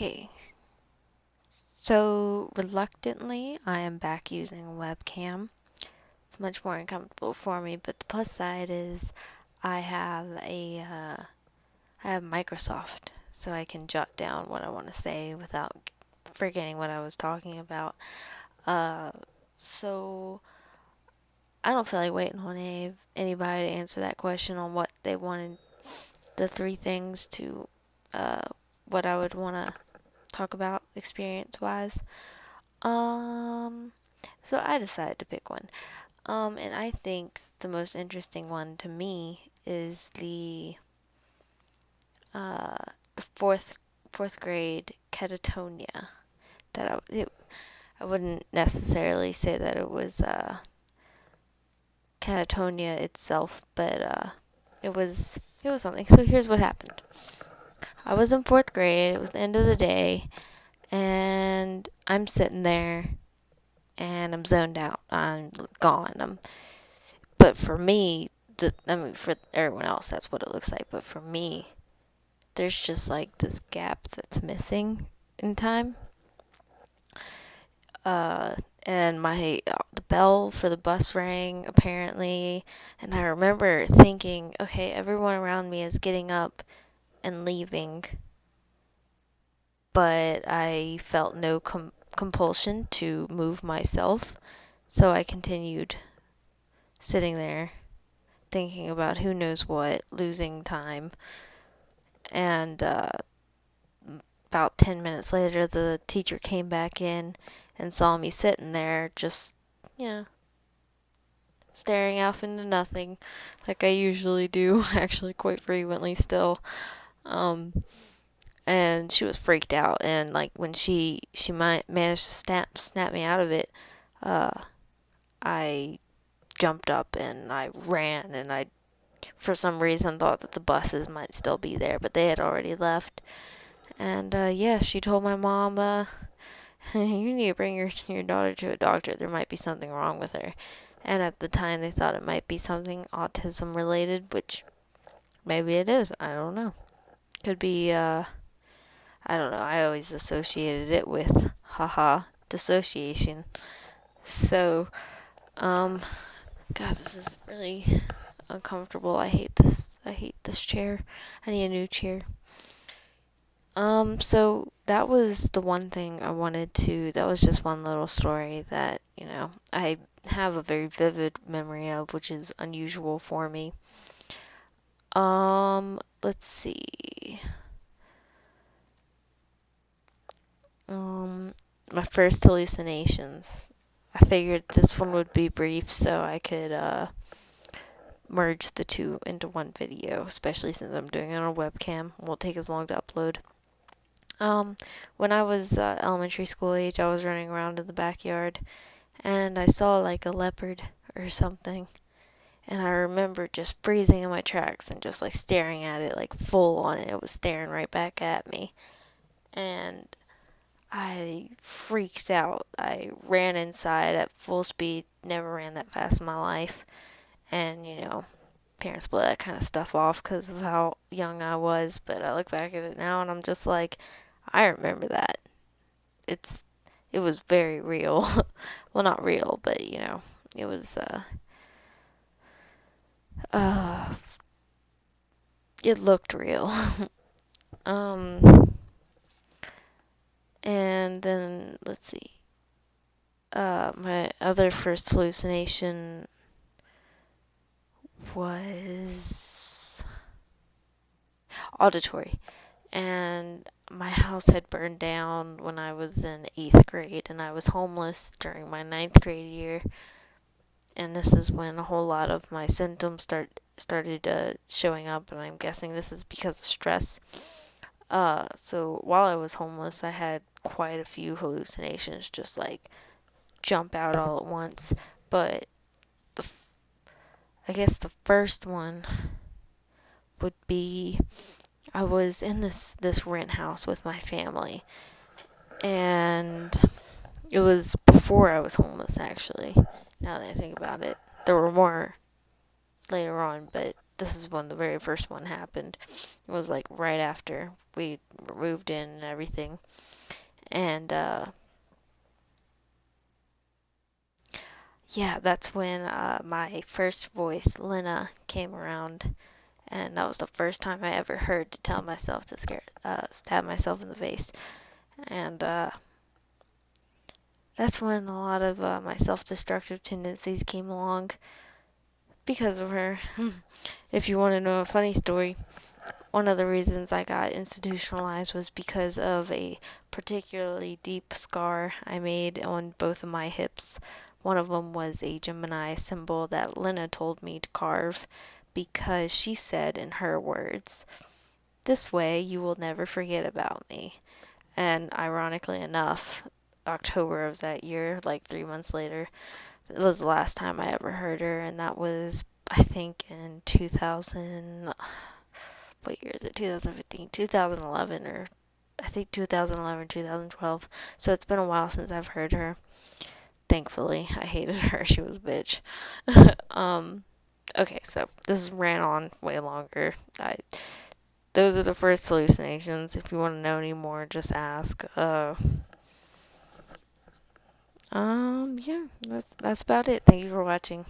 Okay, so reluctantly, I am back using a webcam. It's much more uncomfortable for me, but the plus side is I have I have Microsoft, so I can jot down what I want to say without forgetting what I was talking about. Uh, so I don't feel like waiting on anybody to answer that question on what they wanted, the three things to, uh, what I would want to talk about experience-wise. Um, so I decided to pick one. And I think the most interesting one to me is uh the fourth grade catatonia. I wouldn't necessarily say that it was catatonia itself, but it was something. So here's what happened. I was in fourth grade. It was the end of the day, and I'm sitting there and I'm zoned out. I'm gone. But for me, for everyone else, that's what it looks like. But for me, there's just like this gap that's missing in time. Uh, and the bell for the bus rang apparently, and I remember thinking, okay, everyone around me is getting up and leaving, but I felt no compulsion to move myself, so I continued sitting there thinking about who knows what, losing time. And about 10 minutes later, the teacher came back in and saw me sitting there just, you know, staring off into nothing like I usually do, actually quite frequently still. Um, and she was freaked out, and like when she managed to snap me out of it, uh, I jumped up and I ran, and I for some reason thought that the buses might still be there, but they had already left. And yeah, she told my mom, you need to bring your daughter to a doctor. There might be something wrong with her. And at the time, they thought it might be something autism related, which maybe it is. I don't know. Could be, I don't know. I always associated it with, haha, dissociation. So, um, God, this is really uncomfortable. I hate this. I hate this chair. I need a new chair. So that was the one thing I wanted to, that was just one little story that, I have a very vivid memory of, which is unusual for me. Let's see. Um, my first hallucinations. I figured this one would be brief so I could, merge the two into one video, especially since I'm doing it on a webcam. It won't take as long to upload. When I was elementary school age, I was running around in the backyard and I saw like a leopard or something. And I remember just freezing in my tracks and just like staring at it, like full on it. It was staring right back at me. And I freaked out. I ran inside at full speed, never ran that fast in my life. And, parents blow that kind of stuff off because of how young I was. But I look back at it now and I'm just like, I remember that. It's it was very real. Well, not real, but it was uh it looked real. um and then let's see. My other first hallucination was auditory. And my house had burned down when I was in 8th grade and I was homeless during my 9th grade year. And this is when a whole lot of my symptoms started showing up, and I'm guessing this is because of stress. So while I was homeless, I had quite a few hallucinations just like jump out all at once. But the I guess the first one would be I was in this rent house with my family, and it was before I was homeless actually. Now that I think about it, there were more. later on, but this is when the very first one happened. It was like right after we moved in and everything. And yeah, that's when my first voice, Lena, came around, and that was the first time I ever heard to tell myself to stab myself in the face. And that's when a lot of my self-destructive tendencies came along because of her. If you want to know a funny story, one of the reasons I got institutionalized was because of a particularly deep scar I made on both of my hips. One of them was a Gemini symbol that Lena told me to carve because she said in her words, "This way you will never forget about me." And ironically enough, October of that year, like 3 months later, it was the last time I ever heard her, and that was, I think, in 2000. What year is it? 2015, 2011, or I think 2011, 2012. So it's been a while since I've heard her. Thankfully, I hated her. She was a bitch. um, okay, so this ran on way longer. Those are the first hallucinations. If you want to know any more, just ask. Yeah, that's about it. Thank you for watching.